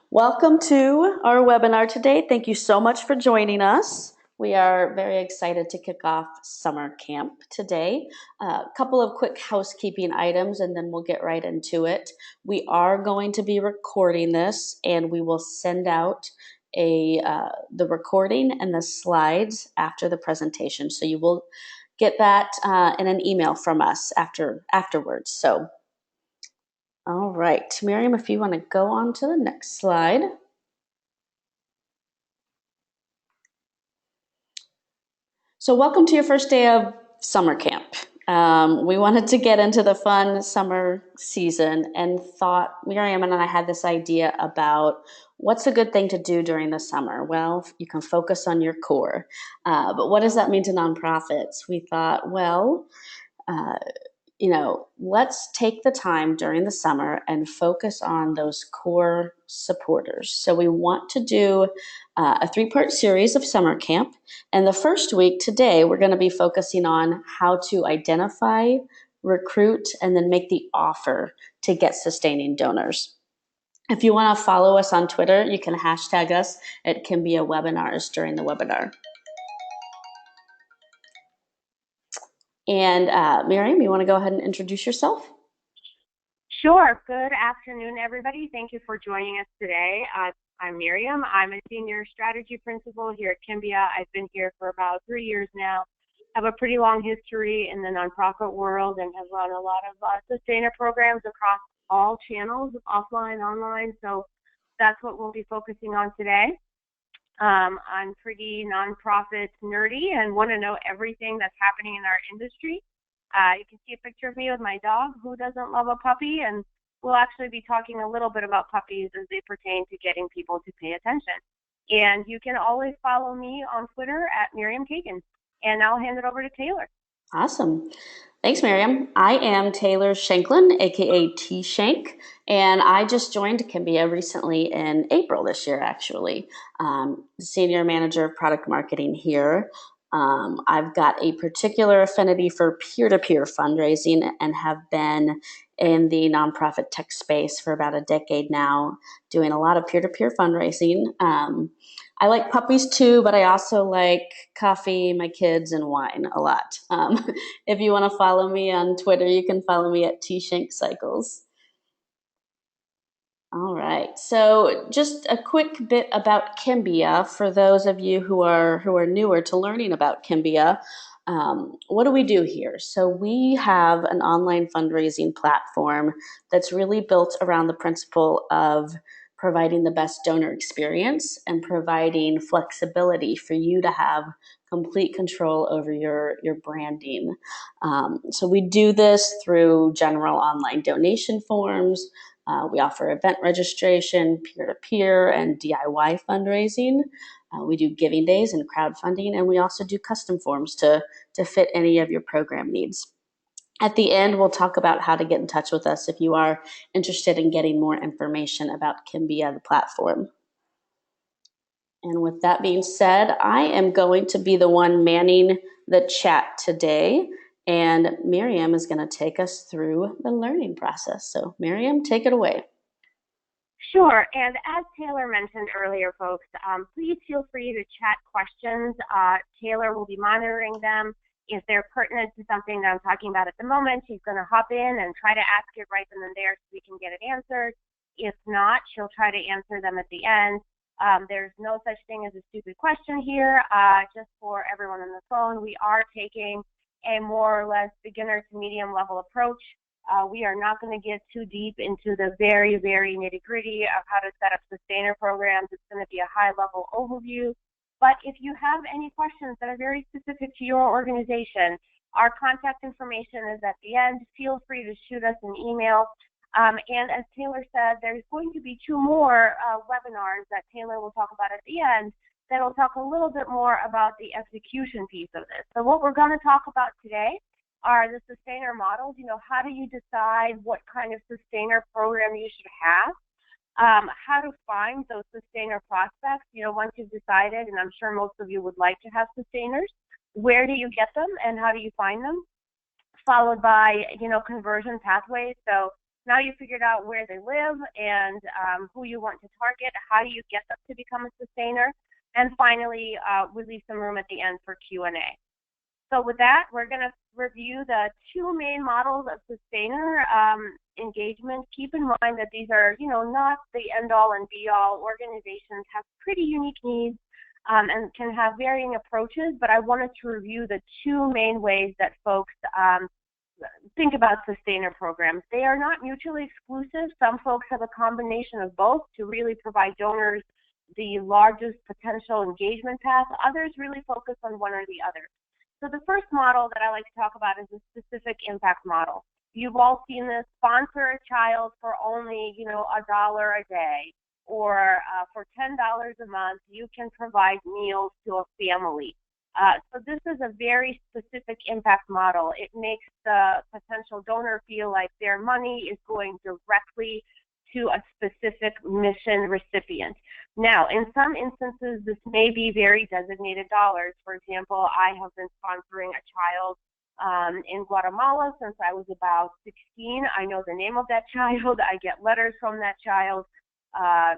Welcome to our webinar today. Thank you so much for joining us. We are very excited to kick off summer camp today. A couple of quick housekeeping items and then we'll get right into it. We are going to be recording this and we will send out the recording and the slides after the presentation. So you will get that in an email from us afterwards. So all right, Miriam, if you want to go on to the next slide. So welcome to your first day of summer camp. We wanted to get into the fun summer season and thought, Miriam and I had this idea about what's a good thing to do during the summer? Well, you can focus on your core. But what does that mean to nonprofits? We thought, well, let's take the time during the summer and focus on those core supporters. So we want to do a 3-part series of summer camp. And the first week today, we're going to be focusing on how to identify, recruit, and then make the offer to get sustaining donors. If you want to follow us on Twitter, you can hashtag us at Kimbia webinars during the webinar. And Miriam, you want to go ahead and introduce yourself? Sure. Good afternoon, everybody. Thank you for joining us today. I'm Miriam. I'm a senior strategy principal here at Kimbia. I've been here for about 3 years now. Have a pretty long history in the nonprofit world and have run a lot of sustainer programs across all channels, offline, online. So that's what we'll be focusing on today. I'm pretty nonprofit nerdy and want to know everything that's happening in our industry. You can see a picture of me with my dog. Who doesn't love a puppy? And we'll actually be talking a little bit about puppies as they pertain to getting people to pay attention. And you can always follow me on Twitter at Miriam Kagan. And I'll hand it over to Taylor. Awesome. Thanks, Miriam. I am Taylor Shanklin, aka T Shank, and I just joined Kimbia recently in April this year, actually. Senior Manager of Product Marketing here. I've got a particular affinity for peer-to-peer fundraising and have been in the nonprofit tech space for about a decade now, doing a lot of peer-to-peer fundraising. I like puppies too, but I also like coffee, my kids, and wine a lot. If you want to follow me on Twitter, you can follow me at tshankcycles. All right, so just a quick bit about Kimbia for those of you who are newer to learning about Kimbia. What do we do here? So we have an online fundraising platform that's really built around the principle of providing the best donor experience and providing flexibility for you to have complete control over your branding. So we do this through general online donation forms. We offer event registration, peer-to-peer, and DIY fundraising. We do giving days and crowdfunding, and we also do custom forms to fit any of your program needs. At the end, we'll talk about how to get in touch with us if you are interested in getting more information about Kimbia, the platform. And with that being said, I am going to be the one manning the chat today, and Miriam is going to take us through the learning process. So Miriam, take it away. Sure, and as Taylor mentioned earlier, folks, please feel free to chat questions. Taylor will be monitoring them. If they're pertinent to something that I'm talking about at the moment, she's going to hop in and try to ask it right then and there so we can get it answered. If not, she'll try to answer them at the end. There's no such thing as a stupid question here. Just for everyone on the phone, we are taking a more or less beginner to medium level approach. We are not going to get too deep into the very, very nitty-gritty of how to set up sustainer programs. It's going to be a high-level overview. But if you have any questions that are very specific to your organization, our contact information is at the end. Feel free to shoot us an email. And as Taylor said, there's going to be 2 more webinars that Taylor will talk about at the end that will talk a little bit more about the execution piece of this. So what we're going to talk about today are the sustainer models. How do you decide what kind of sustainer program you should have? How to find those sustainer prospects, once you've decided, and I'm sure most of you would like to have sustainers, where do you get them and how do you find them? Followed by, conversion pathways. So Now you figured out where they live and who you want to target. How do you get them to become a sustainer? And finally, we leave some room at the end for Q&A. So with that, we're going to review the two main models of sustainer engagement. Keep in mind that these are, not the end-all and be-all. Organizations have pretty unique needs and can have varying approaches, but I wanted to review the two main ways that folks think about sustainer programs. They are not mutually exclusive. Some folks have a combination of both to really provide donors the largest potential engagement path. Others really focus on one or the other. So the first model that I like to talk about is a specific impact model. You've all seen this: sponsor a child for only, $1 a day, or for $10 a month, you can provide meals to a family. So this is a very specific impact model. It makes the potential donor feel like their money is going directly to a specific mission recipient. Now, in some instances, this may be very designated dollars. For example, I have been sponsoring a child in Guatemala since I was about 16. I know the name of that child. I get letters from that child. I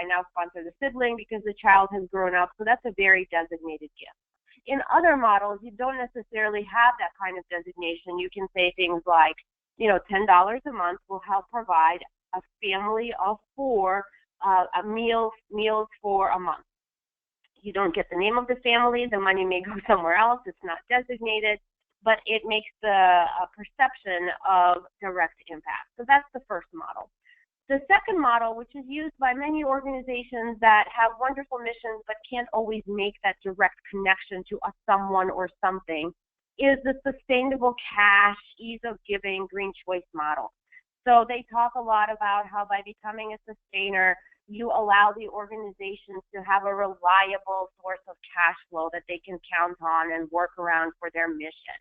now sponsor the sibling because the child has grown up. So that's a very designated gift. In other models, you don't necessarily have that kind of designation. You can say things like, $10 a month will help provide a family of 4 meals for a month. You don't get the name of the family. The money may go somewhere else. It's not designated, but it makes the perception of direct impact. So that's the first model. The second model, which is used by many organizations that have wonderful missions but can't always make that direct connection to a someone or something, is the sustainable cash, ease of giving, green choice model. So they talk a lot about how by becoming a sustainer, you allow the organizations to have a reliable source of cash flow that they can count on and work around for their mission.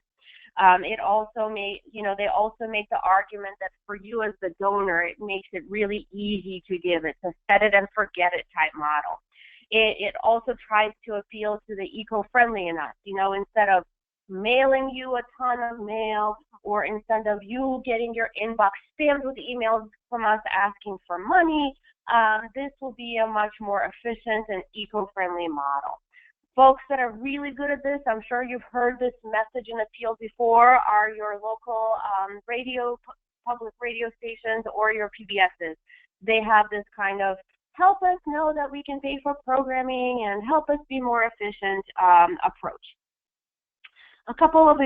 It also they also make the argument that for you as the donor, it makes it really easy to give. It's a set it and forget it type model. It also tries to appeal to the eco-friendly in us. Instead of mailing you a ton of mail, or instead of you getting your inbox spammed with emails from us asking for money, this will be a much more efficient and eco-friendly model. Folks that are really good at this, I'm sure you've heard this message and appeal before, are your local public radio stations or your PBSs. They have this kind of help us know that we can pay for programming and help us be more efficient approach. A couple of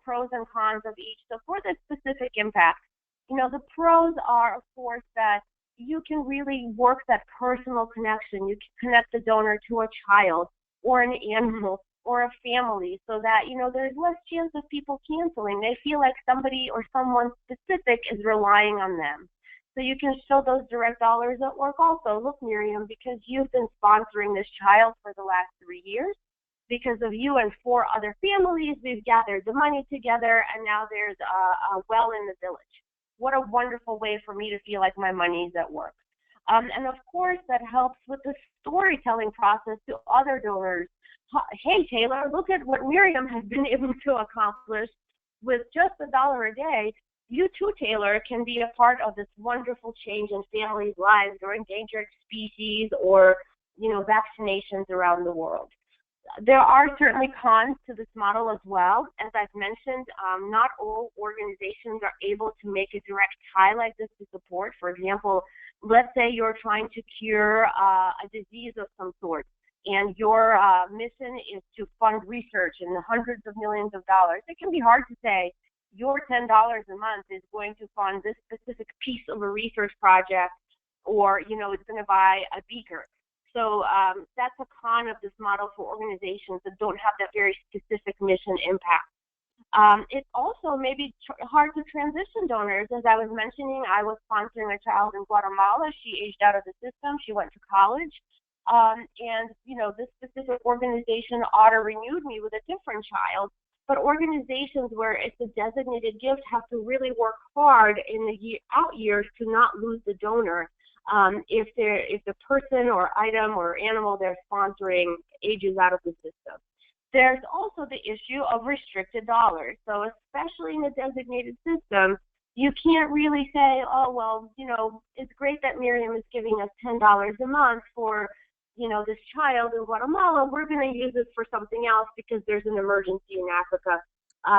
pros and cons of each. So for the specific impact, the pros are, of course, that you can really work that personal connection. You can connect the donor to a child or an animal or a family so that, there's less chance of people canceling. They feel like somebody or someone specific is relying on them. So you can show those direct dollars at work also. Look, Miriam, because you've been sponsoring this child for the last 3 years, because of you and 4 other families, we've gathered the money together, and now there's a well in the village. What a wonderful way for me to feel like my money's at work. And of course, that helps with the storytelling process to other donors. Hey, Taylor, look at what Miriam has been able to accomplish with just $1 a day. You too, Taylor, can be a part of this wonderful change in families' lives or endangered species or, vaccinations around the world. There are certainly cons to this model as well. As I've mentioned, not all organizations are able to make a direct tie like this to support. For example, let's say you're trying to cure a disease of some sort, and your mission is to fund research in the hundreds of millions of dollars. It can be hard to say your $10 a month is going to fund this specific piece of a research project, or, it's going to buy a beaker. So that's a con of this model for organizations that don't have that very specific mission impact. It also may be hard to transition donors. As I was mentioning, I was sponsoring a child in Guatemala. She aged out of the system. She went to college. This specific organization auto-renewed me with a different child. But organizations where it's a designated gift have to really work hard in the out years to not lose the donor. If the person or item or animal they're sponsoring ages out of the system. There's also the issue of restricted dollars. So especially in a designated system, you can't really say, oh, well, it's great that Miriam is giving us $10 a month for, this child in Guatemala. We're going to use it for something else because there's an emergency in Africa.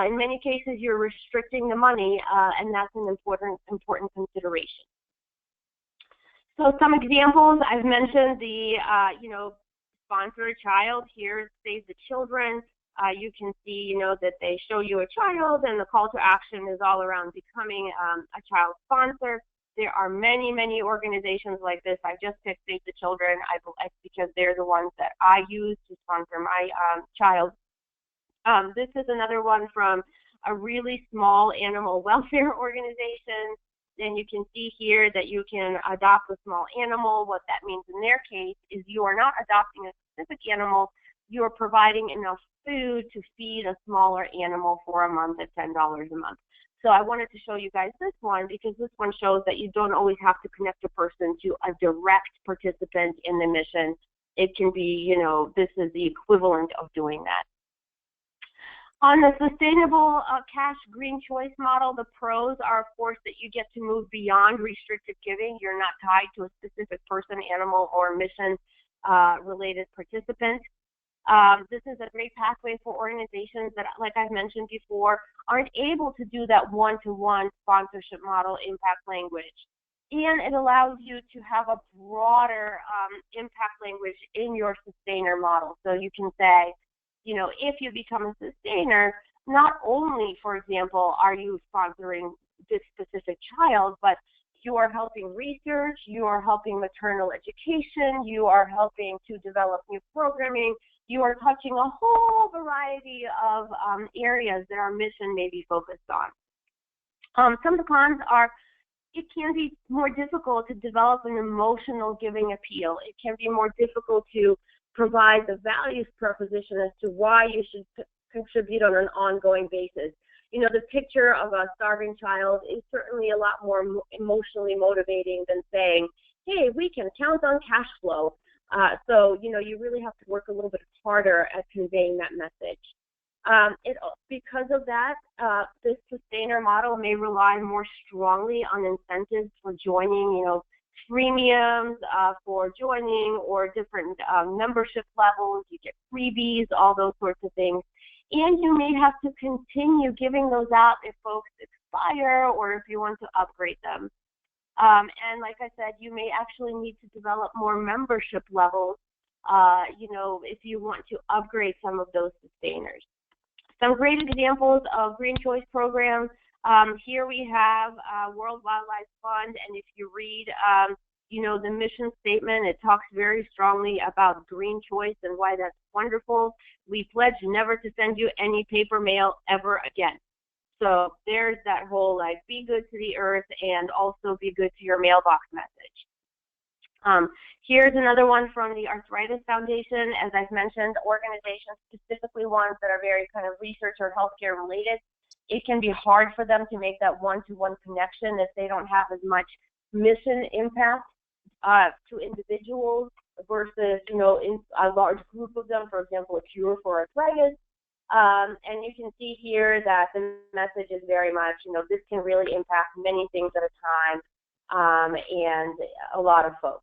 In many cases, you're restricting the money, and that's an important consideration. So some examples, I've mentioned the, sponsor a child. Here, Save the Children. You can see, that they show you a child, and the call to action is all around becoming a child sponsor. There are many, many organizations like this. I just picked Save the Children because they're the ones that I use to sponsor my child. This is another one from a really small animal welfare organization. And you can see here that you can adopt a small animal. What that means in their case is you are not adopting a specific animal. You are providing enough food to feed a smaller animal for a month at $10 a month. So I wanted to show you guys this one because this one shows that you don't always have to connect a person to a direct participant in the mission. It can be, this is the equivalent of doing that. On the sustainable cash green choice model, the pros are, of course, that you get to move beyond restrictive giving. You're not tied to a specific person, animal, or mission-related participant. This is a great pathway for organizations that, like I've mentioned before, aren't able to do that one-to-one sponsorship model impact language. And it allows you to have a broader impact language in your sustainer model. So you can say, if you become a sustainer, not only, for example, are you sponsoring this specific child, but you are helping research, you are helping maternal education, you are helping to develop new programming, you are touching a whole variety of areas that our mission may be focused on. Some of the cons are it can be more difficult to develop an emotional giving appeal. It can be more difficult to provide the values proposition as to why you should contribute on an ongoing basis. The picture of a starving child is certainly a lot more emotionally motivating than saying, hey, we can count on cash flow. So, you really have to work a little bit harder at conveying that message. Because of that, this sustainer model may rely more strongly on incentives for joining, premiums for joining or different membership levels. You get freebies, all those sorts of things. And you may have to continue giving those out if folks expire or if you want to upgrade them. And like I said, you may actually need to develop more membership levels, if you want to upgrade some of those sustainers. Some great examples of Green Choice programs. Here we have World Wildlife Fund, and if you read, the mission statement, it talks very strongly about green choice and why that's wonderful. We pledge never to send you any paper mail ever again. So there's that whole, be good to the earth and also be good to your mailbox message. Here's another one from the Arthritis Foundation. As I've mentioned, organizations, specifically ones that are very kind of research or healthcare related, it can be hard for them to make that one-to-one connection if they don't have as much mission impact to individuals versus, in a large group of them, for example, a cure for arthritis. And you can see here that the message is very much, this can really impact many things at a time and a lot of folks.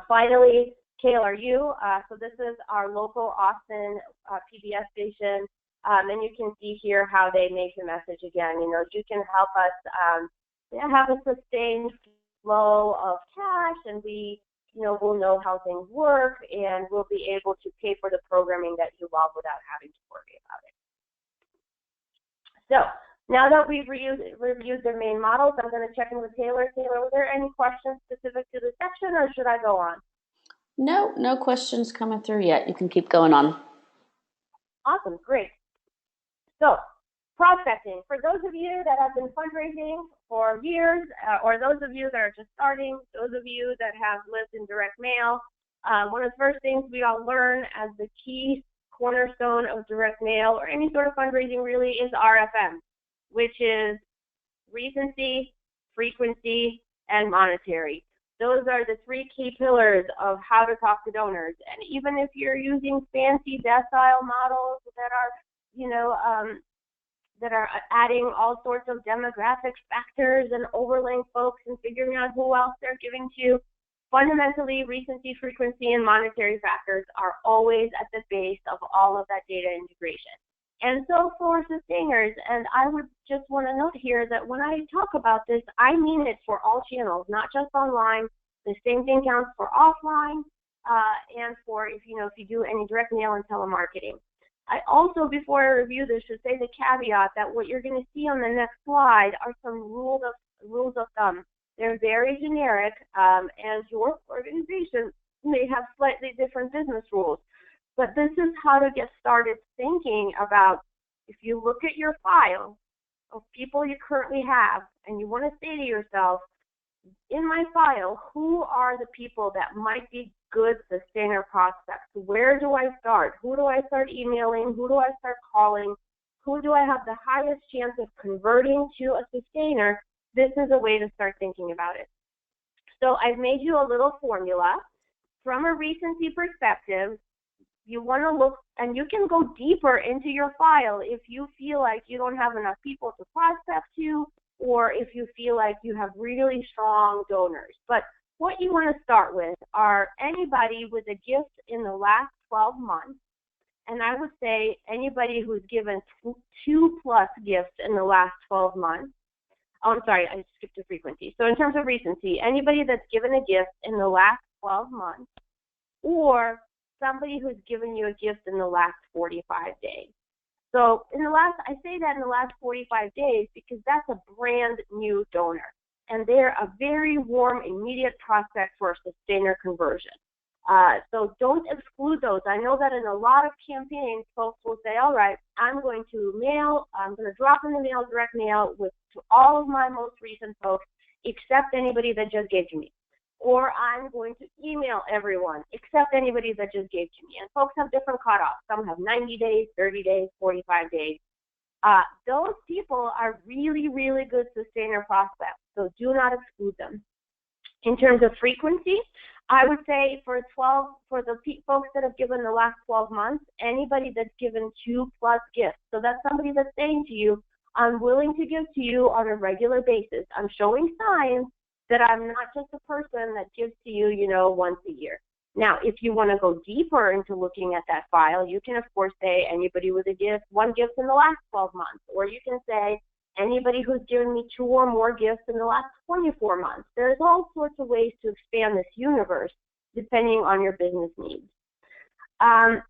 Finally, KLRU. So this is our local Austin PBS station. And you can see here how they make the message again. You can help us have a sustained flow of cash, and we'll know how things work, and we'll be able to pay for the programming that you love without having to worry about it. So now that we've reviewed the main models, I'm going to check in with Taylor. Taylor, were there any questions specific to this section, or should I go on? No questions coming through yet. You can keep going on. Awesome, great. So, prospecting. For those of you that have been fundraising for years, or those of you that are just starting, those of you that have lived in direct mail, one of the first things we all learn as the key cornerstone of direct mail or any sort of fundraising really is RFM, which is recency, frequency, and monetary. Those are the three key pillars of how to talk to donors. And even if you're using fancy decile models that are, that are adding all sorts of demographic factors and overlaying folks and figuring out who else they're giving to. Fundamentally, recency, frequency, and monetary factors are always at the base of all of that data integration. And so for sustainers, and I would just want to note here that when I talk about this, I mean it for all channels, not just online. The same thing counts for offline and for if you do any direct mail and telemarketing. I also, before I review this, should say the caveat that what you're going to see on the next slide are some rules of thumb. They're very generic, and your organization may have slightly different business rules. But this is how to get started thinking about, if you look at your file of people you currently have, and you want to say to yourself, in my file, who are the people that might be good sustainer prospects? Where do I start? Who do I start emailing? Who do I start calling? Who do I have the highest chance of converting to a sustainer? This is a way to start thinking about it. So I've made you a little formula. From a recency perspective, you want to look, and you can go deeper into your file if you feel like you don't have enough people to prospect to, or if you feel like you have really strong donors. But what you want to start with are anybody with a gift in the last 12 months, and I would say anybody who's given 2+ gifts in the last 12 months. Oh, I'm sorry, I skipped the frequency. So in terms of recency, anybody that's given a gift in the last 12 months, or somebody who's given you a gift in the last 45 days. So I say that in the last 45 days because that's a brand new donor, and they're a very warm, immediate prospect for a sustainer conversion. So don't exclude those. I know that in a lot of campaigns, folks will say, all right, I'm going to drop in the mail, direct mail to all of my most recent folks, except anybody that just gave to me. Or I'm going to email everyone except anybody that just gave to me. And folks have different cutoffs. Some have 90 days, 30 days, 45 days. Those people are really, really good sustainer prospects, so do not exclude them. In terms of frequency, I would say for the folks that have given the last 12 months, anybody that's given 2+ gifts. So that's somebody that's saying to you, I'm willing to give to you on a regular basis. I'm showing signs that I'm not just a person that gives to you, once a year. Now, if you want to go deeper into looking at that file, you can, of course, say anybody with one gift in the last 12 months, or you can say anybody who's given me 2 or more gifts in the last 24 months. There's all sorts of ways to expand this universe depending on your business needs.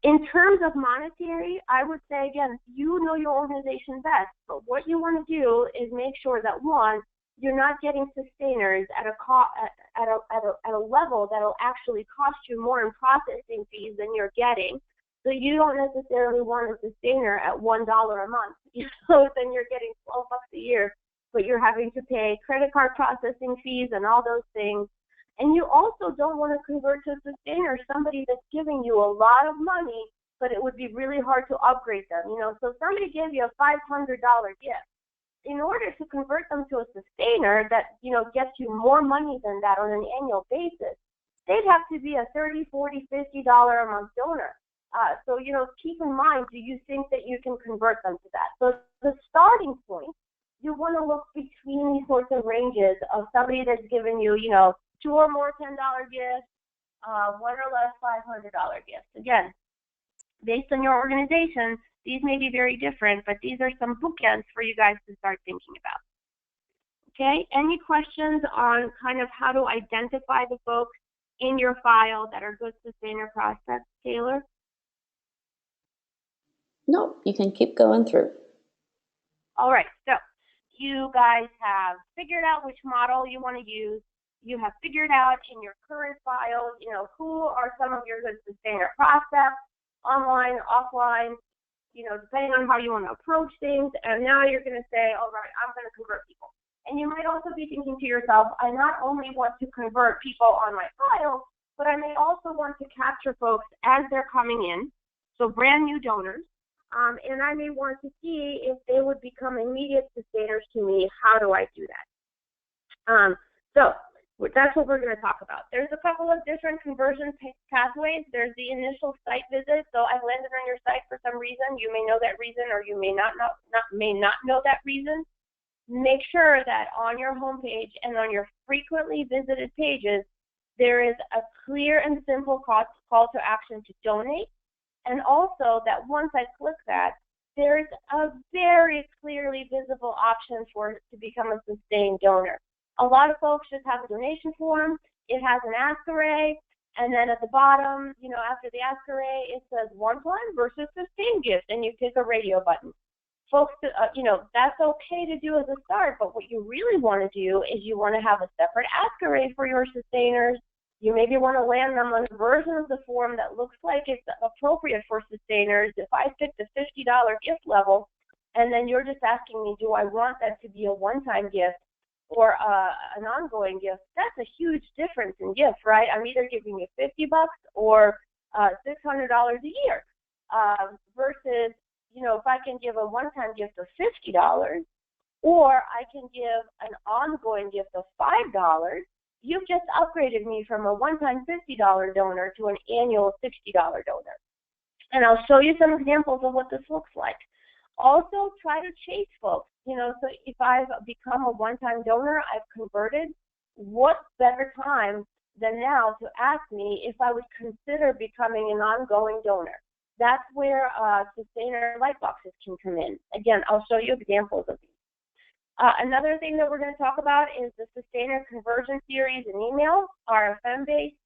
In terms of monetary, I would say, again, you know your organization best, but what you want to do is make sure that, one, you're not getting sustainers at a level that will actually cost you more in processing fees than you're getting. So you don't necessarily want a sustainer at $1 a month. Then you're getting $12 a year, but you're having to pay credit card processing fees and all those things. And you also don't want to convert to a sustainer somebody that's giving you a lot of money, but it would be really hard to upgrade them. So somebody gave you a $500 gift. In order to convert them to a sustainer that, gets you more money than that on an annual basis, they'd have to be a $30, $40, $50 a month donor. So, keep in mind, do you think that you can convert them to that? So the starting point, you want to look between these sorts of ranges of somebody that's given you, 2 or more $10 gifts, 1 or less $500 gifts. Again, based on your organization, these may be very different, but these are some bookends for you guys to start thinking about. Okay, any questions on kind of how to identify the folks in your file that are good sustainer prospects, Taylor? No, you can keep going through. All right, so you guys have figured out which model you want to use. You have figured out in your current file, who are some of your good sustainer prospects, online, offline, depending on how you want to approach things. And now you're going to say, all right, I'm going to convert people. And you might also be thinking to yourself, I not only want to convert people on my file, but I may also want to capture folks as they're coming in, so brand new donors. And I may want to see if they would become immediate sustainers to me. How do I do that? So That's what we're going to talk about. There's a couple of different conversion pathways. There's the initial site visit. So I've landed on your site for some reason. You may know that reason, or you may not know that reason. Make sure that on your homepage and on your frequently visited pages, there is a clear and simple call to action to donate. And also that once I click that, there's a very clearly visible option to become a sustained donor. A lot of folks just have a donation form. It has an ask array, and then at the bottom, after the ask array, it says one-time versus sustained gift, and you click a radio button. Folks, that's okay to do as a start, but what you really want to do is you want to have a separate ask array for your sustainers. You maybe want to land them on a version of the form that looks like it's appropriate for sustainers. If I pick the $50 gift level, and then you're just asking me, do I want that to be a one-time gift or an ongoing gift, that's a huge difference in gift, right? I'm either giving you $50 or $600 a year versus, if I can give a one-time gift of $50 or I can give an ongoing gift of $5, you've just upgraded me from a one-time $50 donor to an annual $60 donor. And I'll show you some examples of what this looks like. Also, try to chase folks. So if I've become a one-time donor, I've converted, what better time than now to ask me if I would consider becoming an ongoing donor? That's where sustainer light boxes can come in. Again, I'll show you examples of these. Another thing that we're going to talk about is the sustainer conversion series and emails, RFM-based.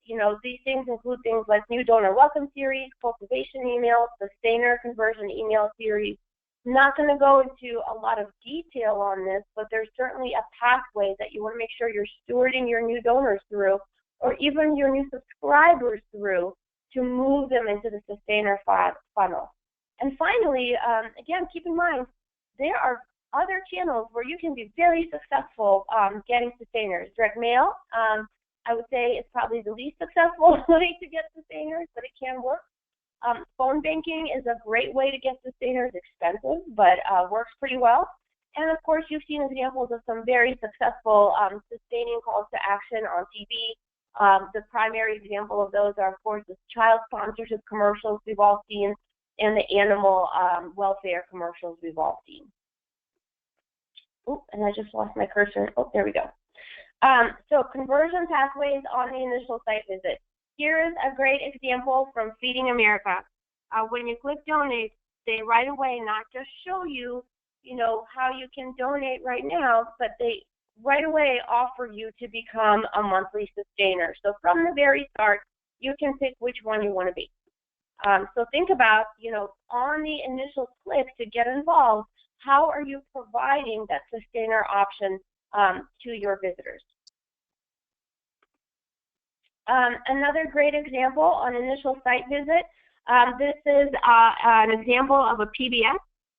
These things include things like new donor welcome series, cultivation emails, sustainer conversion email series. Not going to go into a lot of detail on this, but there's certainly a pathway that you want to make sure you're stewarding your new donors through, or even your new subscribers through, to move them into the sustainer funnel. And finally, again, keep in mind, there are other channels where you can be very successful getting sustainers. Direct mail, I would say, is probably the least successful way to get sustainers, but it can work. Phone banking is a great way to get sustainers. Expensive, but works pretty well. And of course, you've seen examples of some very successful sustaining calls to action on TV. The primary example of those are, of course, the child sponsorship commercials we've all seen and the animal welfare commercials we've all seen. Oh, and I just lost my cursor. Oh, there we go. So conversion pathways on the initial site visit. Here is a great example from Feeding America. When you click donate, they right away not just show you, how you can donate right now, but they right away offer you to become a monthly sustainer. So from the very start, you can pick which one you want to be. So think about, on the initial click to get involved, how are you providing that sustainer option to your visitors? Another great example on initial site visit, this is an example of a PBS.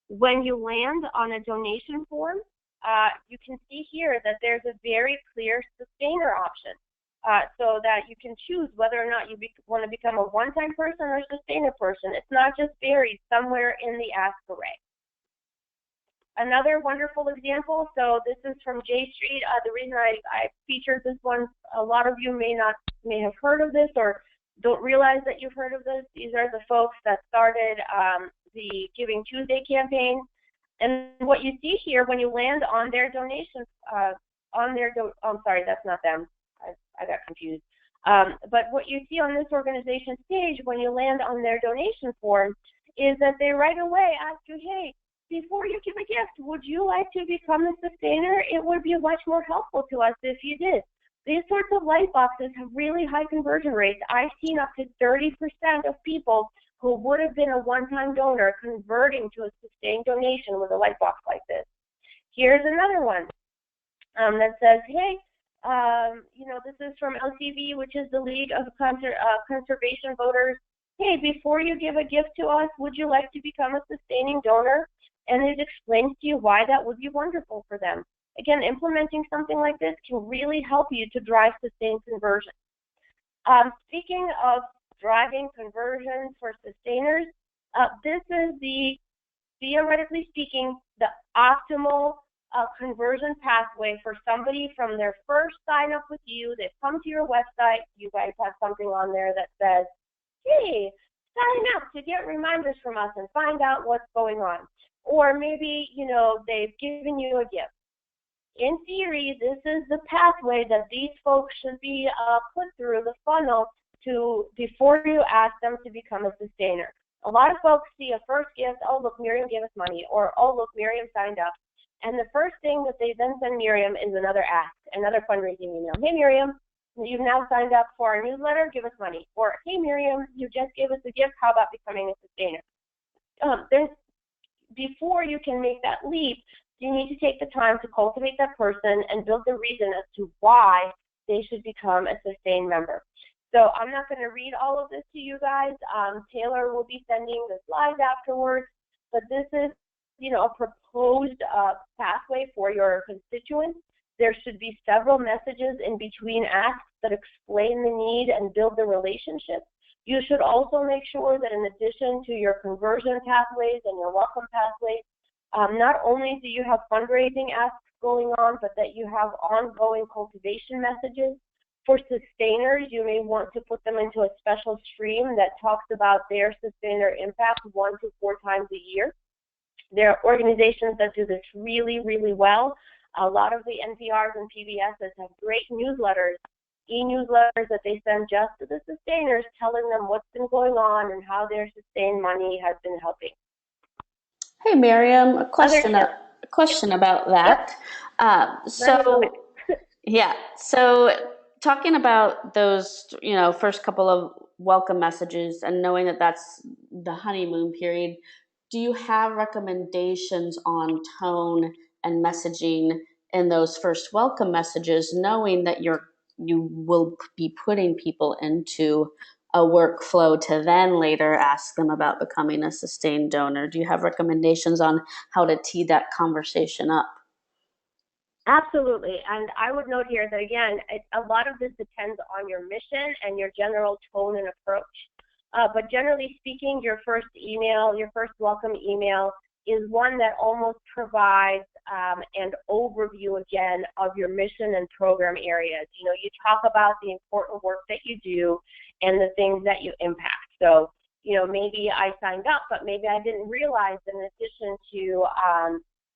When you land on a donation form, you can see here that there's a very clear sustainer option so that you can choose whether or not you want to become a one-time person or a sustainer person. It's not just buried somewhere in the ask array. Another wonderful example, so this is from J Street. The reason I featured this one, a lot of you may have heard of this or don't realize that you've heard of this. These are the folks that started the Giving Tuesday campaign. And what you see here when you land on their donation, I'm sorry, that's not them. I got confused. But what you see on this organization's page when you land on their donation form is that they right away ask you, hey, before you give a gift, would you like to become a sustainer? It would be much more helpful to us if you did. These sorts of light boxes have really high conversion rates. I've seen up to 30% of people who would have been a one-time donor converting to a sustained donation with a light box like this. Here's another one that says, hey, this is from LCV, which is the League of Conservation Voters. Hey, before you give a gift to us, would you like to become a sustaining donor? And it explains to you why that would be wonderful for them. Again, implementing something like this can really help you to drive sustained conversion. Speaking of driving conversions for sustainers, this is theoretically speaking, the optimal a conversion pathway for somebody from their first sign up with you. They've come to your website. You guys have something on there that says, hey, sign up to get reminders from us and find out what's going on. Or maybe, they've given you a gift. In theory, this is the pathway that these folks should be put through the funnel to before you ask them to become a sustainer. A lot of folks see a first gift, oh, look, Miriam gave us money, or, oh, look, Miriam signed up. And the first thing that they then send Miriam is another ask, another fundraising email. Hey, Miriam, you've now signed up for our newsletter, give us money. Or, hey, Miriam, you just gave us a gift, how about becoming a sustainer? Before you can make that leap, you need to take the time to cultivate that person and build the reason as to why they should become a sustained member. So I'm not going to read all of this to you guys. Taylor will be sending the slides afterwards, but this is, a proposed pathway for your constituents. There should be several messages in between asks that explain the need and build the relationship. You should also make sure that in addition to your conversion pathways and your welcome pathways, not only do you have fundraising asks going on, but that you have ongoing cultivation messages. For sustainers, you may want to put them into a special stream that talks about their sustainer impact 1 to 4 times a year. There are organizations that do this really, really well. A lot of the NPRs and PBSs have great newsletters, e-newsletters that they send just to the sustainers, telling them what's been going on and how their sustained money has been helping. Hey, Miriam, a question Yep. about Yep. that. So talking about those, first couple of welcome messages and knowing that that's the honeymoon period, do you have recommendations on tone and messaging in those first welcome messages, knowing that you will be putting people into a workflow to then later ask them about becoming a sustained donor? Do you have recommendations on how to tee that conversation up? Absolutely. And I would note here that, again, a lot of this depends on your mission and your general tone and approach. But generally speaking, your first email, your first welcome email is one that almost provides an overview, again, of your mission and program areas. You talk about the important work that you do and the things that you impact. So, maybe I signed up, but maybe I didn't realize that in addition to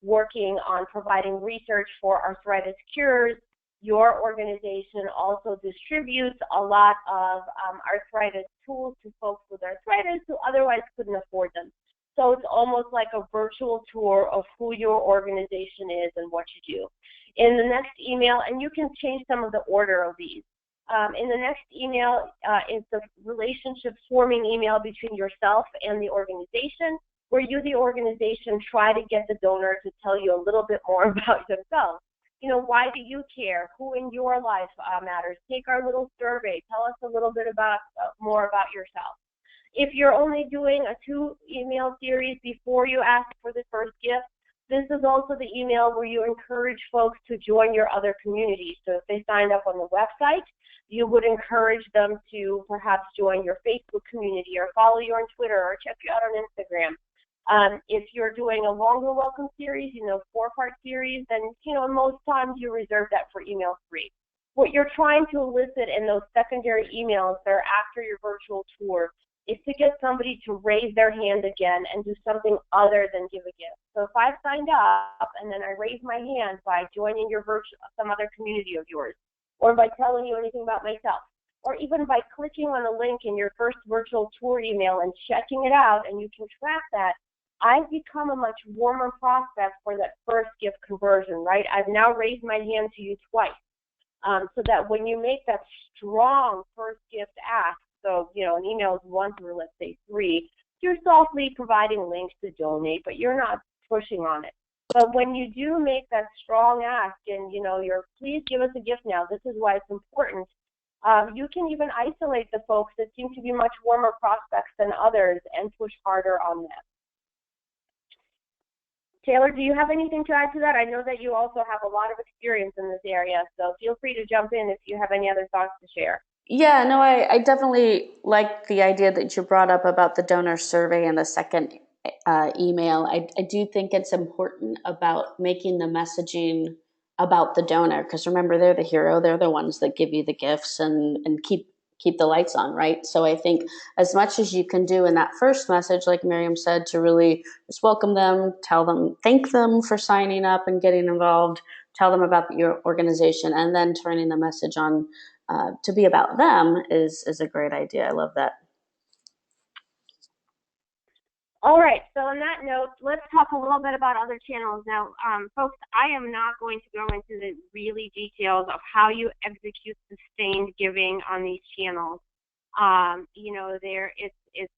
working on providing research for arthritis cures, your organization also distributes a lot of arthritis tools to folks with arthritis who otherwise couldn't afford them. So it's almost like a virtual tour of who your organization is and what you do. In the next email, and you can change some of the order of these. In the next email is the relationship forming email between yourself and the organization, where you, the organization, try to get the donor to tell you a little bit more about themselves. Why do you care? Who in your life matters? Take our little survey. Tell us a little bit more about yourself. If you're only doing a 2-email series before you ask for the first gift, this is also the email where you encourage folks to join your other communities. So if they signed up on the website, you would encourage them to perhaps join your Facebook community or follow you on Twitter or check you out on Instagram. If you're doing a longer welcome series, 4-part series, then, most times you reserve that for email 3. What you're trying to elicit in those secondary emails that are after your virtual tour is to get somebody to raise their hand again and do something other than give a gift. So if I've signed up and then I raise my hand by joining some other community of yours, or by telling you anything about myself, or even by clicking on a link in your first virtual tour email and checking it out, and you can track that, I've become a much warmer prospect for that first gift conversion, right? I've now raised my hand to you twice, so that when you make that strong first gift ask, so, an email is 1 through, let's say, 3, you're softly providing links to donate, but you're not pushing on it. But when you do make that strong ask and, you're, please give us a gift now, this is why it's important, you can even isolate the folks that seem to be much warmer prospects than others and push harder on them. Taylor, do you have anything to add to that? I know that you also have a lot of experience in this area, so feel free to jump in if you have any other thoughts to share. Yeah, no, I definitely like the idea that you brought up about the donor survey in the second email, I do think it's important about making the messaging about the donor, because remember, they're the hero. They're the ones that give you the gifts and keep the lights on, right? So I think as much as you can do in that first message, like Miriam said, to really just welcome them, tell them, thank them for signing up and getting involved, tell them about your organization, and then turning the message on to be about them is a great idea. I love that. All right, so on that note, let's talk a little bit about other channels. Now, folks, I am not going to go into the really details of how you execute sustained giving on these channels. You know, it's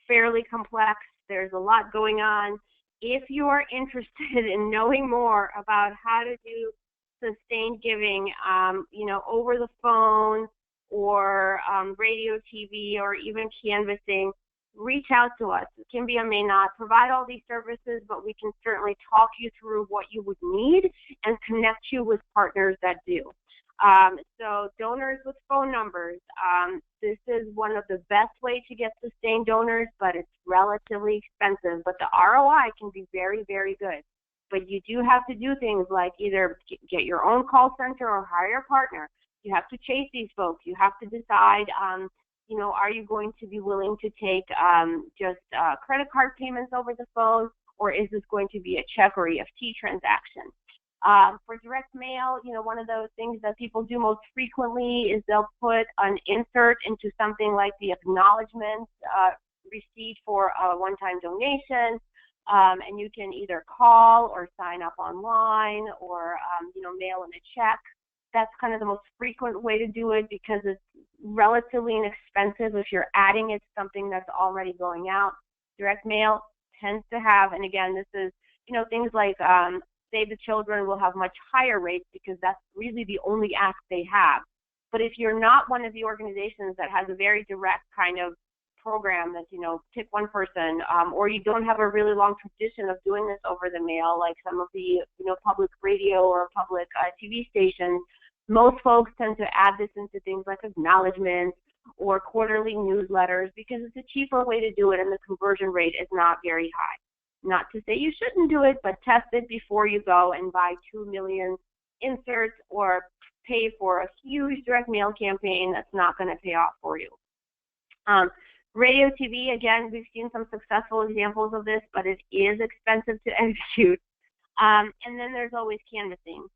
fairly complex. There's a lot going on. If you are interested in knowing more about how to do sustained giving, you know, over the phone or radio, TV, or even canvassing, reach out to us. Kimbia may not provide all these services, but we can certainly talk you through what you would need and connect you with partners that do. So donors with phone numbers, this is one of the best ways to get sustained donors, but it's relatively expensive. But the ROI can be very, very good. But you do have to do things like either get your own call center or hire a partner. You have to chase these folks. You have to decide, you know, are you going to be willing to take just credit card payments over the phone, or is this going to be a check or EFT transaction? For direct mail, you know, one of those things that people do most frequently is they'll put an insert into something like the acknowledgement receipt for a one-time donation, and you can either call or sign up online or, you know, mail in a check. That's kind of the most frequent way to do it because it's relatively inexpensive if you're adding it to something that's already going out. Direct mail tends to have, and again, this is, you know, things like Save the Children will have much higher rates because that's really the only ask they have. But if you're not one of the organizations that has a very direct kind of program that, you know, pick one person, or you don't have a really long tradition of doing this over the mail, like some of the, you know, public radio or public TV stations, most folks tend to add this into things like acknowledgments or quarterly newsletters because it's a cheaper way to do it and the conversion rate is not very high. Not to say you shouldn't do it, but test it before you go and buy 2 million inserts or pay for a huge direct mail campaign that's not going to pay off for you. Radio, TV, again, we've seen some successful examples of this, but it is expensive to execute. And then there's always canvassing.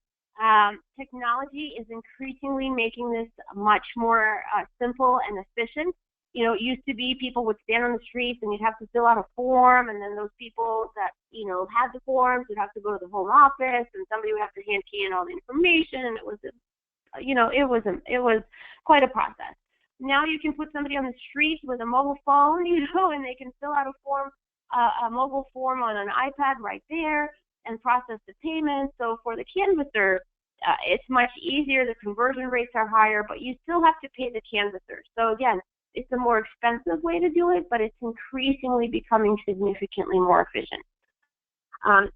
Technology is increasingly making this much more simple and efficient. You know, it used to be people would stand on the streets and you'd have to fill out a form, and then those people that, you know, had the forms would have to go to the home office, and somebody would have to hand key in all the information, and it was, you know, it was quite a process. Now you can put somebody on the street with a mobile phone, you know, and they can fill out a form, a mobile form on an iPad right there, and process the payment. So for the canvasser, it's much easier. The conversion rates are higher, but you still have to pay the canvasser. So again, it's a more expensive way to do it, but it's increasingly becoming significantly more efficient.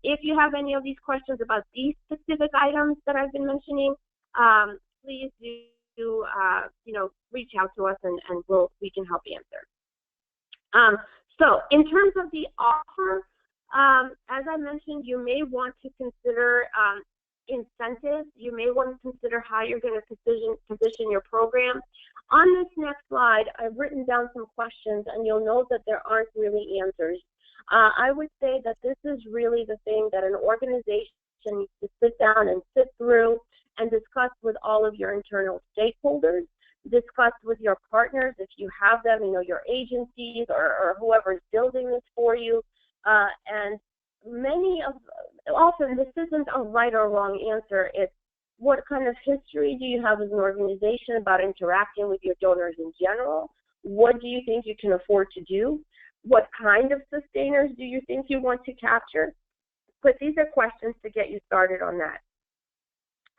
If you have any of these questions about these specific items that I've been mentioning, please do, you know, reach out to us and we can help answer. So in terms of the offer, as I mentioned, you may want to consider incentives. You may want to consider how you're going to position your program. On this next slide, I've written down some questions, and you'll note that there aren't really answers. I would say that this is really the thing that an organization needs to sit down and sit through and discuss with all of your internal stakeholders, discuss with your partners if you have them, you know, your agencies or whoever is building this for you. And often this isn't a right or wrong answer. It's what kind of history do you have as an organization about interacting with your donors in general? What do you think you can afford to do? What kind of sustainers do you think you want to capture? But these are questions to get you started on that.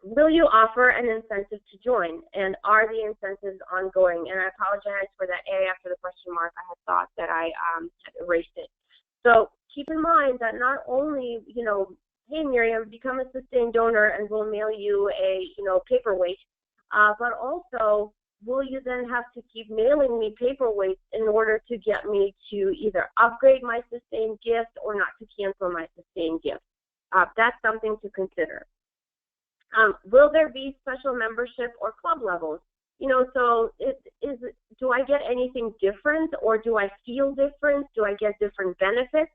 Will you offer an incentive to join? And are the incentives ongoing? And I apologize for that A after the question mark. I had thought that I had erased it. So keep in mind that not only, you know, hey, Miriam, become a sustained donor and we'll mail you a, you know, paperweight, but also will you then have to keep mailing me paperweights in order to get me to either upgrade my sustained gift or not to cancel my sustained gift? That's something to consider. Will there be special membership or club levels? So do I get anything different, or do I feel different? Do I get different benefits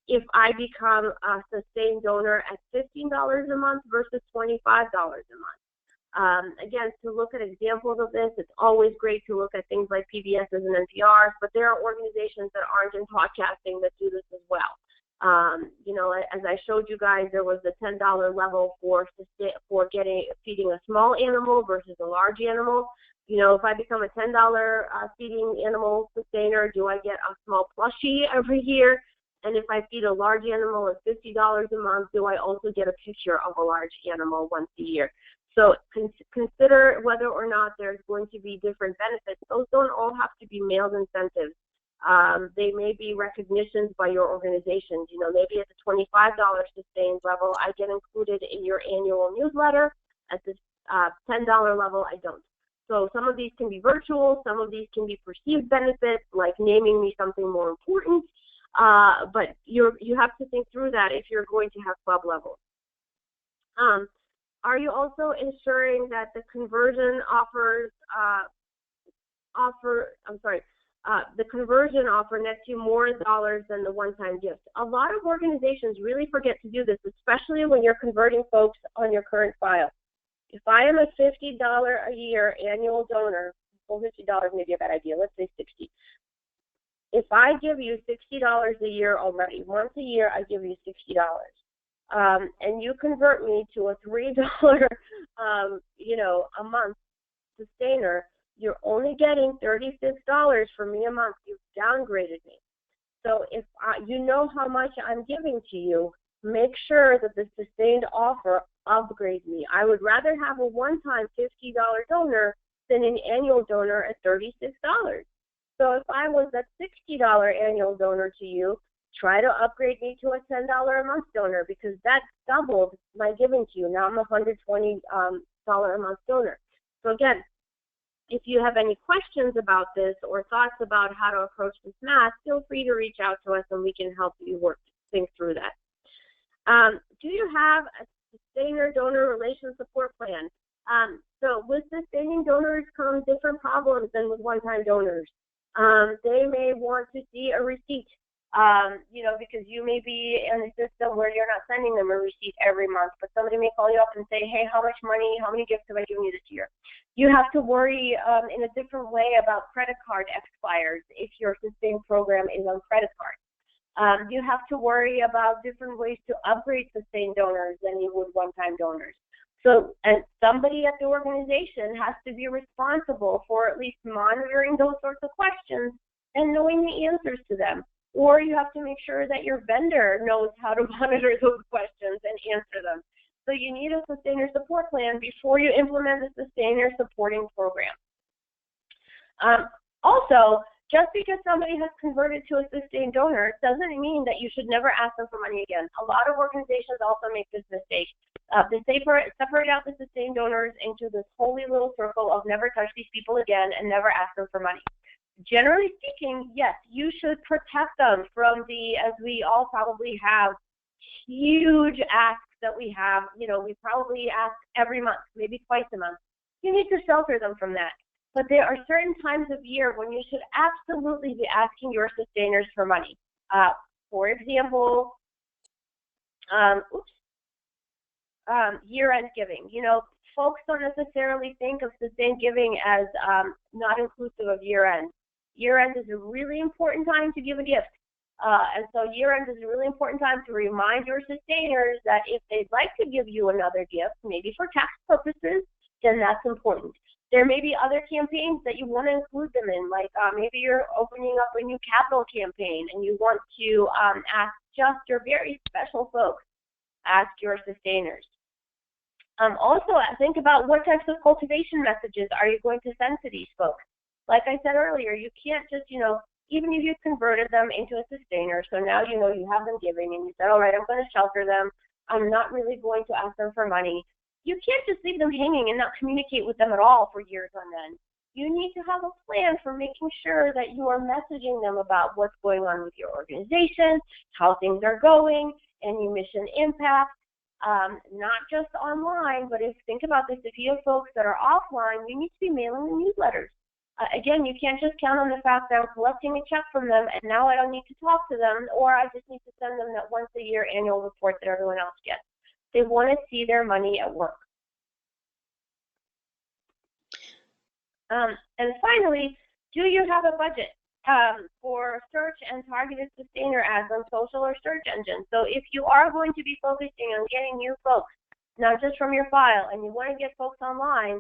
if I become a sustained donor at $15 a month versus $25 a month? Again, to look at examples of this, it's always great to look at things like PBSs and NPRs, but there are organizations that aren't in podcasting that do this as well. As I showed you guys, there was the $10 level for feeding a small animal versus a large animal. If I become a $10 feeding animal sustainer, do I get a small plushie every year? And if I feed a large animal at $50 a month, do I also get a picture of a large animal once a year? So consider whether or not there's going to be different benefits. Those don't all have to be mailed incentives. They may be recognitions by your organizations. Maybe at the $25 sustained level, I get included in your annual newsletter. At the $10 level, I don't. So some of these can be virtual. Some of these can be perceived benefits, like naming me something more important. But you have to think through that if you're going to have club levels. Are you also ensuring that the conversion the conversion offer nets you more dollars than the one-time gift? A lot of organizations really forget to do this, especially when you're converting folks on your current file. If I am a $50 a year annual donor, well, $50 may be a bad idea, let's say $60. If I give you $60 a year already, once a year I give you $60, and you convert me to a $3 a month sustainer, you're only getting $36 for me a month. You've downgraded me. So if you know how much I'm giving to you, make sure that the sustained offer upgrades me. I would rather have a one-time $50 donor than an annual donor at $36. So if I was a $60 annual donor to you, try to upgrade me to a $10 a month donor, because that's doubled my giving to you. Now I'm a $120 a month donor. So again, if you have any questions about this or thoughts about how to approach this math, feel free to reach out to us and we can help you think through that. Do you have a sustainer donor relation support plan? So with sustaining donors come different problems than with one-time donors. They may want to see a receipt, because you may be in a system where you're not sending them a receipt every month, but somebody may call you up and say, hey, how much money, how many gifts have I given you this year? You have to worry in a different way about credit card expires if your sustained program is on credit card. You have to worry about different ways to upgrade sustained donors than you would one-time donors. So, and somebody at the organization has to be responsible for at least monitoring those sorts of questions and knowing the answers to them. Or you have to make sure that your vendor knows how to monitor those questions and answer them. So you need a sustainer support plan before you implement a sustainer supporting program. Also, just because somebody has converted to a sustained donor doesn't mean that you should never ask them for money again. A lot of organizations also make this mistake. They separate out the sustained donors into this holy little circle of never touch these people again and never ask them for money. Generally speaking, yes, you should protect them from as we all probably have, huge asks that we have. We probably ask every month, maybe twice a month. You need to shelter them from that. But there are certain times of year when you should absolutely be asking your sustainers for money. For example, year-end giving. Folks don't necessarily think of sustained giving as not inclusive of year-end. Year-end is a really important time to give a gift. And so year-end is a really important time to remind your sustainers that if they'd like to give you another gift, maybe for tax purposes, then that's important. There may be other campaigns that you want to include them in, like maybe you're opening up a new capital campaign and you want to ask just your very special folks, ask your sustainers. Also, think about what types of cultivation messages are you going to send to these folks. Like I said earlier, you can't just, even if you converted them into a sustainer, so now you have them giving and you said, all right, I'm going to shelter them. I'm not really going to ask them for money. You can't just leave them hanging and not communicate with them at all for years on end. You need to have a plan for making sure that you are messaging them about what's going on with your organization, how things are going, any mission impact, not just online, but think about this, if you have folks that are offline, you need to be mailing the newsletters. Again, you can't just count on the fact that I'm collecting a check from them and now I don't need to talk to them, or I just need to send them that once a year annual report that everyone else gets. They want to see their money at work. And finally, do you have a budget for search and targeted sustainer ads on social or search engines? So if you are going to be focusing on getting new folks, not just from your file, and you want to get folks online,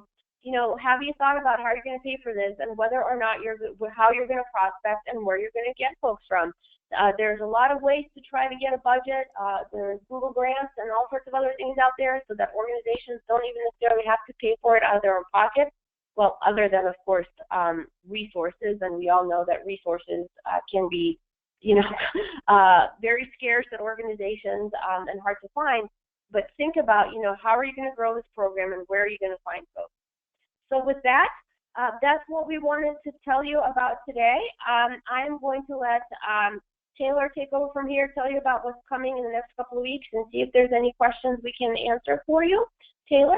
have you thought about how you're going to pay for this and whether or not how you're going to prospect and where you're going to get folks from? There's a lot of ways to try to get a budget. There's Google Grants and all sorts of other things out there so that organizations don't even necessarily have to pay for it out of their own pocket. Well, other than, of course, resources, and we all know that resources can be, very scarce at organizations and hard to find. But think about, how are you going to grow this program and where are you going to find folks? So with that, that's what we wanted to tell you about today. I'm going to let Taylor take over from here, tell you about what's coming in the next couple of weeks, and see if there's any questions we can answer for you. Taylor?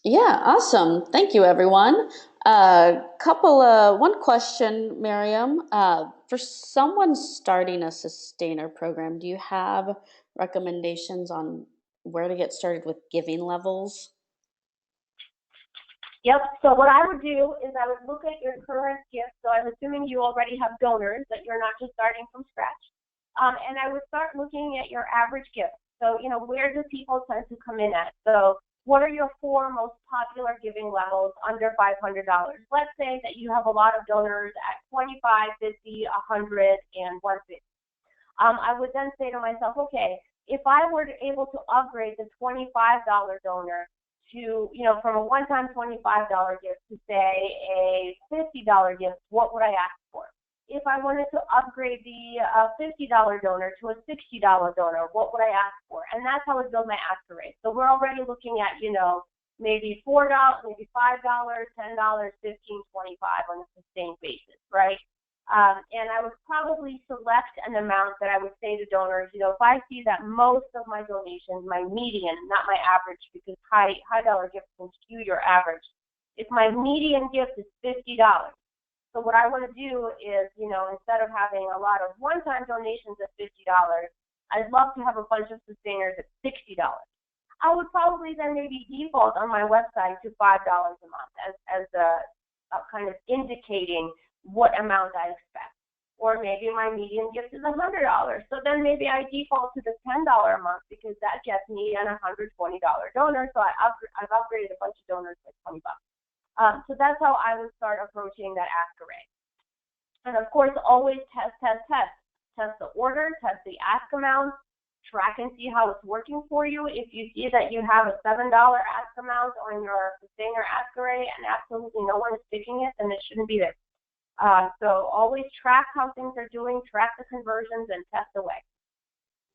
Yeah, awesome. Thank you, everyone. One question, Miriam. For someone starting a sustainer program, do you have recommendations on where to get started with giving levels? Yep, so what I would do is I would look at your current gifts. So I'm assuming you already have donors, that you're not just starting from scratch. And I would start looking at your average gift. So, where do people tend to come in at? So what are your 4 most popular giving levels under $500? Let's say that you have a lot of donors at 25, 50, 100, and 150. I would then say to myself, okay, if I were able to upgrade the $25 donor to, from a one-time $25 gift to, say, a $50 gift, what would I ask for? If I wanted to upgrade the $50 donor to a $60 donor, what would I ask for? And that's how I build my ask rate. So we're already looking at, maybe $4, maybe $5, $10, $15, $25 on a sustained basis, right? And I would probably select an amount that I would say to donors, if I see that most of my donations, my median, not my average, because high dollar gifts can skew your average. If my median gift is $50, so what I want to do is, instead of having a lot of one-time donations at $50, I'd love to have a bunch of sustainers at $60. I would probably then maybe default on my website to $5 a month as a kind of indicating what amount I expect. Or maybe my median gift is $100. So then maybe I default to the $10 a month because that gets me an $120 donor. So I've upgraded a bunch of donors by $20. So that's how I would start approaching that ask array. And of course, always test. Test the order, test the ask amount, track and see how it's working for you. If you see that you have a $7 ask amount on your sustainer ask array and absolutely no one is picking it, then it shouldn't be there. So always track how things are doing, track the conversions, and test away.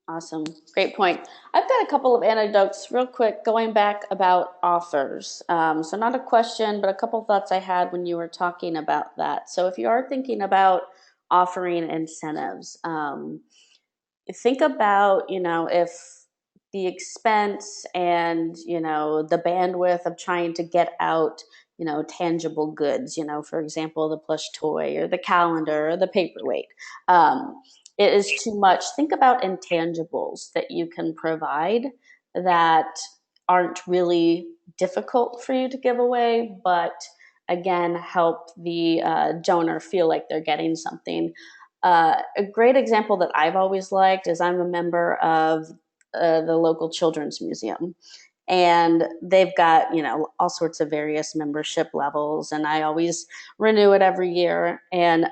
Awesome. Great point. I've got a couple of anecdotes real quick going back about offers. So not a question, but a couple of thoughts I had when you were talking about that. So if you are thinking about offering incentives, think about, if the expense and, the bandwidth of trying to get out, tangible goods, for example, the plush toy or the calendar or the paperweight. It is too much. Think about intangibles that you can provide that aren't really difficult for you to give away, but again, help the donor feel like they're getting something. A great example that I've always liked is I'm a member of the local children's museum. And they've got, all sorts of various membership levels, and I always renew it every year. And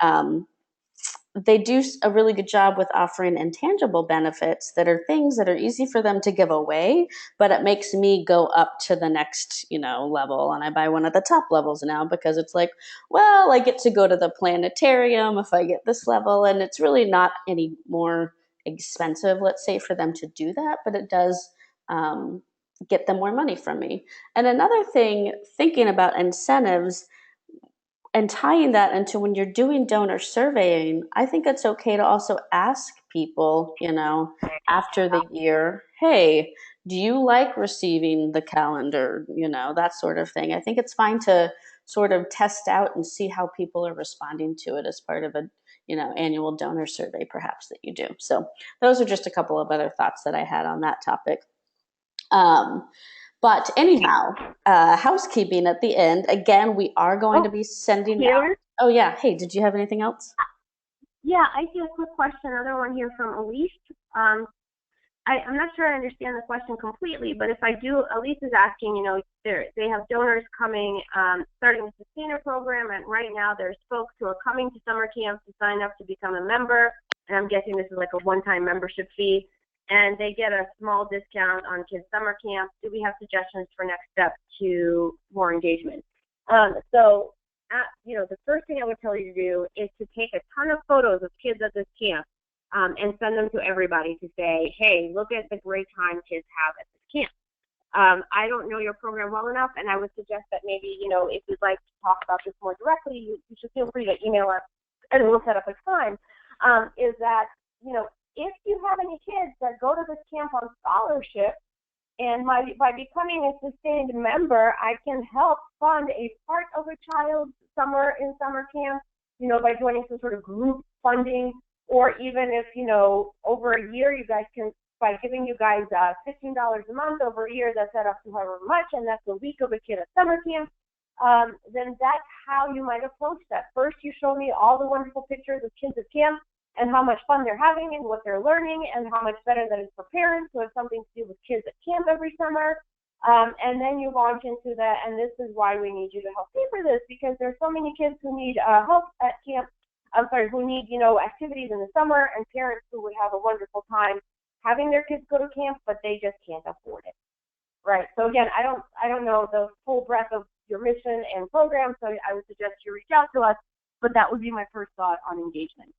they do a really good job with offering intangible benefits that are things that are easy for them to give away, but it makes me go up to the next, level. And I buy one of the top levels now because it's like, well, I get to go to the planetarium if I get this level, and it's really not any more expensive, let's say, for them to do that, but it does get them more money from me. And another thing, thinking about incentives, and tying that into when you're doing donor surveying, I think it's okay to also ask people, after the year, hey, do you like receiving the calendar? That sort of thing. I think it's fine to sort of test out and see how people are responding to it as part of a, annual donor survey perhaps that you do. So those are just a couple of other thoughts that I had on that topic. Um, but anyhow, housekeeping at the end. Again, we are going to Oh, be sending out. Taylor? Oh, yeah. Hey, did you have anything else? Yeah, I see a quick question, another one here from Elise. Um, I'm not sure I understand the question completely, but if I do, Elise is asking, they have donors coming, starting the Sustainer program, and right now there's folks who are coming to summer camp to sign up to become a member, and I'm guessing this is like a one-time membership fee, and they get a small discount on kids' summer camp. Do we have suggestions for next steps to more engagement? The first thing I would tell you to do is to take a ton of photos of kids at this camp and send them to everybody to say, hey, look at the great time kids have at this camp. I don't know your program well enough, and I would suggest that maybe, if you'd like to talk about this more directly, you should feel free to email us, and we'll set up a time, is that, if you have any kids that go to this camp on scholarship, and by becoming a sustained member, I can help fund a part of a child's summer in summer camp, by joining some sort of group funding, or even if, over a year, you guys can, by giving you guys $15 a month over a year, that's set up to however much, and that's a week of a kid at summer camp, then that's how you might approach that. First, you show me all the wonderful pictures of kids at camp and how much fun they're having and what they're learning and how much better that is for parents who have something to do with kids at camp every summer. And then you launch into that, and this is why we need you to help pay for this, because there's so many kids who need help at camp, who need, activities in the summer, and parents who would have a wonderful time having their kids go to camp, but they just can't afford it. Right. So again, I don't know the full breadth of your mission and program, so I would suggest you reach out to us, but that would be my first thought on engagement.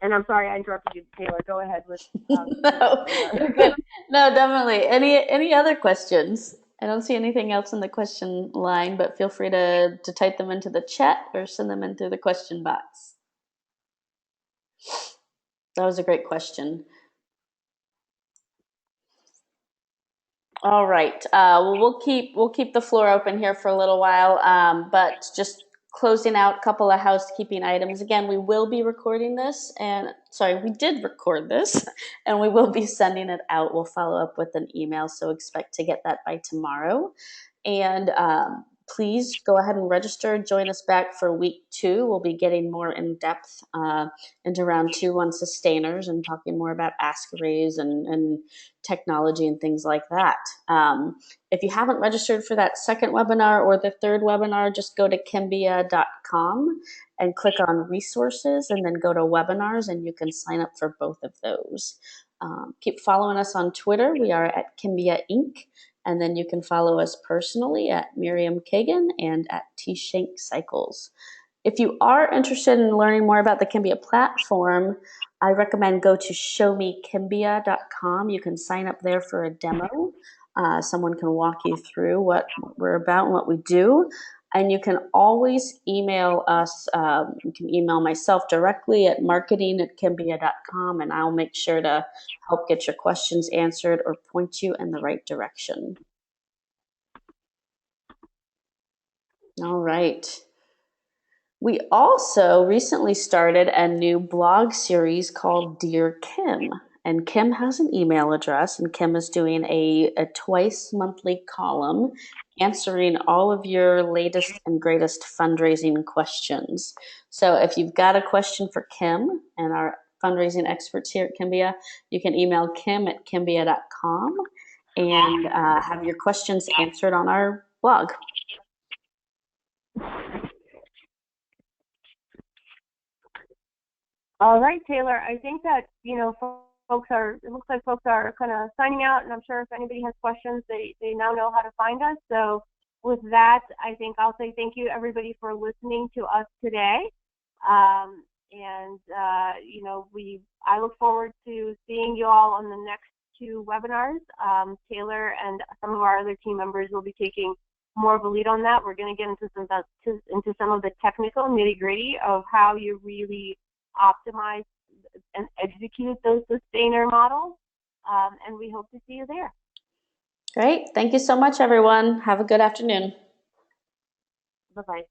And I'm sorry I interrupted you, Taylor. Go ahead with. No, you're good. No, definitely. Any other questions? I don't see anything else in the question line, but feel free to type them into the chat or send them in through the question box. That was a great question. All right. Well, we'll keep the floor open here for a little while, but just closing out a couple of housekeeping items. Again, we will be recording this, and we did record this, and we will be sending it out. We'll follow up with an email, so expect to get that by tomorrow. And please go ahead and register. Join us back for week 2. We'll be getting more in depth into round 2 on sustainers and talking more about Ask Raise and technology and things like that. If you haven't registered for that second webinar or the third webinar, just go to kimbia.com and click on resources and then go to webinars, and you can sign up for both of those. Keep following us on Twitter. We are at Kimbia Inc. And then you can follow us personally at Miriam Kagan and at T Shank Cycles. If you are interested in learning more about the Kimbia platform, I recommend go to showmekimbia.com. You can sign up there for a demo. Someone can walk you through what we're about and what we do. And you can always email us. You can email myself directly at marketing@kimbia.com, and I'll make sure to help get your questions answered or point you in the right direction. All right. We also recently started a new blog series called Dear Kim. And Kim has an email address, and Kim is doing a twice monthly column answering all of your latest and greatest fundraising questions. So if you've got a question for Kim and our fundraising experts here at Kimbia, you can email kim@kimbia.com and have your questions answered on our blog. All right, Taylor. I think that, it looks like folks are kind of signing out, and I'm sure if anybody has questions, they now know how to find us. So with that, I think I'll say thank you, everybody, for listening to us today. I look forward to seeing you all on the next 2 webinars. Taylor and some of our other team members will be taking more of a lead on that. We're going to get into some of the technical nitty gritty of how you really optimize and execute those sustainer models. And we hope to see you there. Great. Thank you so much, everyone. Have a good afternoon. Bye-bye.